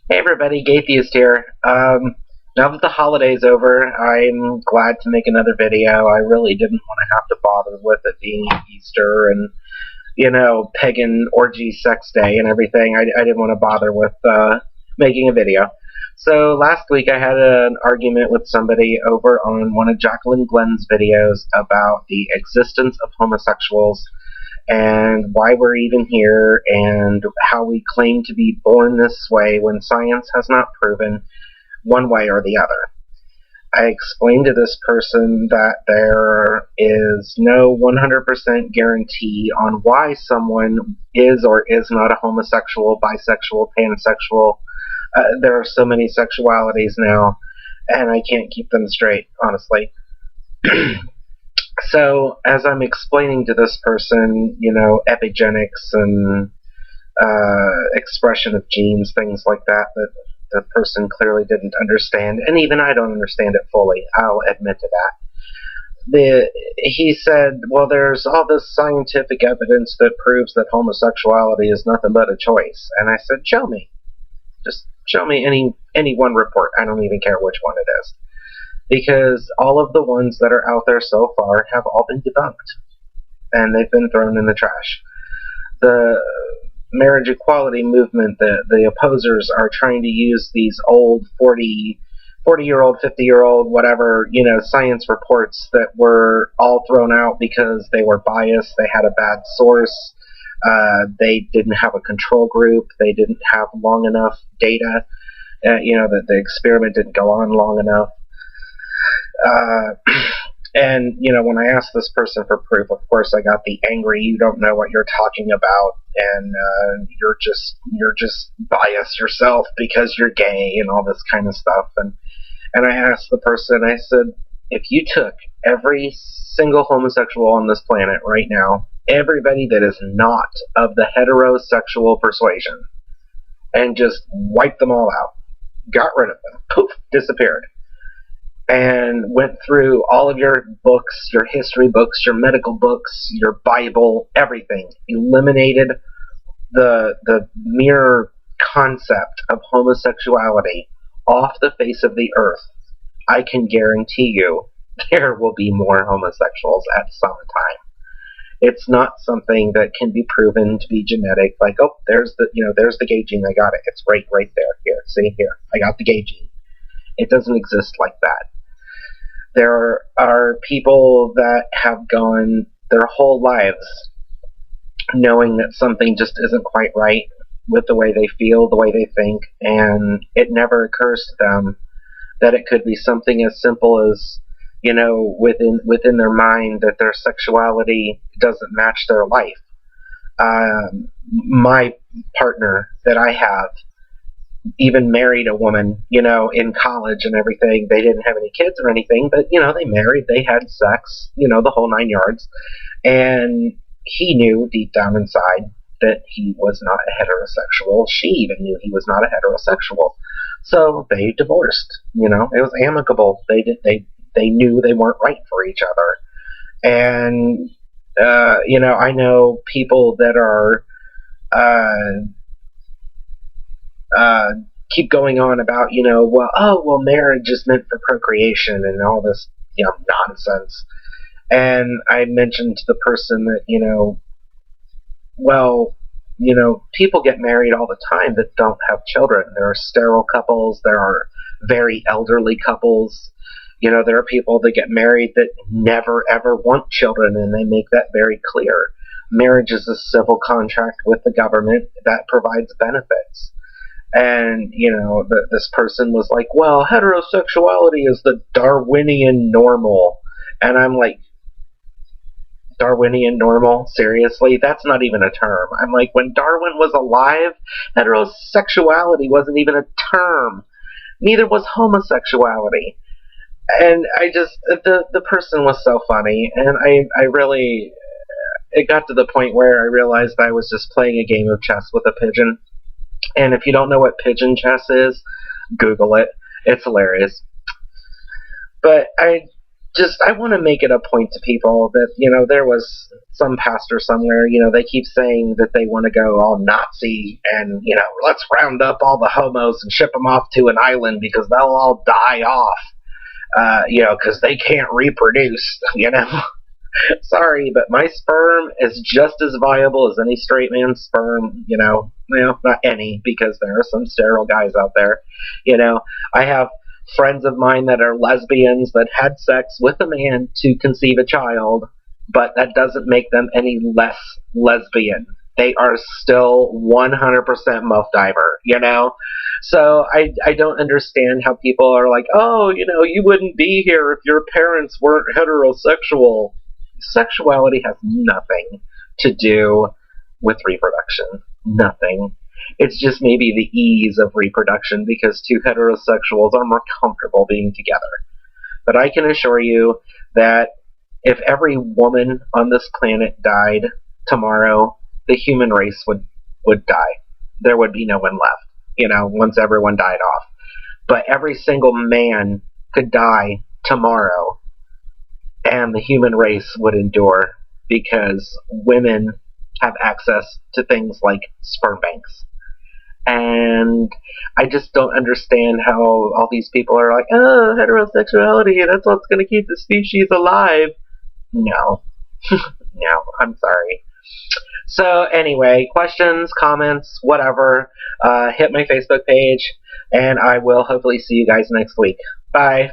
Hey everybody, Gatheist here. Now that the holiday's over, I'm glad to make another video. I really didn't want to have to bother with it being Easter and, pagan orgy sex day and everything. I didn't want to bother with making a video. So last week I had an argument with somebody over on one of Jacqueline Glenn's videos about the existence of homosexuals and why we're even here, and how we claim to be born this way when science has not proven one way or the other. I explained to this person that there is no 100% guarantee on why someone is or is not a homosexual, bisexual, pansexual. There are so many sexualities now, and I can't keep them straight, honestly. So, as I'm explaining to this person, epigenics and expression of genes, things like that, that the person clearly didn't understand, and even I don't understand it fully, I'll admit to that. He said, well, there's all this scientific evidence that proves that homosexuality is nothing but a choice. And I said, show me. Just show me any one report. I don't even care which one it is. Because all of the ones that are out there so far have all been debunked, and they've been thrown in the trash. The marriage equality movement, the opposers are trying to use these old 40-year-old, 50-year-old, whatever, science reports that were all thrown out because they were biased, they had a bad source, they didn't have a control group, they didn't have long enough data, that the experiment didn't go on long enough. And when I asked this person for proof, of course I got the angry, you don't know what you're talking about, and you're just biased yourself because you're gay and all this kind of stuff. And I asked the person, I said, if you took every single homosexual on this planet right now, everybody that is not of the heterosexual persuasion, and just wiped them all out, got rid of them, poof, disappeared, and went through all of your books, your history books, your medical books, your Bible, everything, eliminated the mere concept of homosexuality off the face of the earth, I can guarantee you there will be more homosexuals at some time. It's not something that can be proven to be genetic, like, oh, there's the gay gene, I got it, it's right there, here, see, here, I got the gay gene. It doesn't exist like that. There are people that have gone their whole lives knowing that something just isn't quite right with the way they feel, the way they think, and it never occurs to them that it could be something as simple as, within their mind, that their sexuality doesn't match their life. My partner that I have even married a woman, in college and everything. They didn't have any kids or anything, but, they married, they had sex, the whole 9 yards. And he knew deep down inside that he was not a heterosexual. She even knew he was not a heterosexual. So they divorced, it was amicable. They knew they weren't right for each other. And, I know people that are, keep going on about, marriage is meant for procreation and all this, nonsense. And I mentioned to the person that, people get married all the time that don't have children. There are sterile couples, there are very elderly couples, there are people that get married that never ever want children, and they make that very clear. Marriage is a civil contract with the government that provides benefits. And, this person was like, well, heterosexuality is the Darwinian normal. And I'm like, Darwinian normal? Seriously? That's not even a term. I'm like, when Darwin was alive, heterosexuality wasn't even a term. Neither was homosexuality. And the person was so funny, and I really, it got to the point where I realized I was just playing a game of chess with a pigeon. And if you don't know what pigeon chess is, Google it. It's hilarious. But I just, I want to make it a point to people that, there was some pastor somewhere, they keep saying that they want to go all Nazi and, let's round up all the homos and ship them off to an island because they'll all die off, because they can't reproduce, Sorry, but my sperm is just as viable as any straight man's sperm, well, not any, because there are some sterile guys out there, I have friends of mine that are lesbians that had sex with a man to conceive a child, but that doesn't make them any less lesbian. They are still 100% muff diver, So I don't understand how people are like, oh, you wouldn't be here if your parents weren't heterosexual. Sexuality has nothing to do with reproduction. Nothing. It's just maybe the ease of reproduction because two heterosexuals are more comfortable being together. But I can assure you that if every woman on this planet died tomorrow, the human race would die. There would be no one left, once everyone died off. But every single man could die tomorrow, and the human race would endure because women have access to things like sperm banks. And I just don't understand how all these people are like, oh, heterosexuality, that's what's going to keep the species alive. No. No, I'm sorry. So anyway, questions, comments, whatever, hit my Facebook page, and I will hopefully see you guys next week. Bye.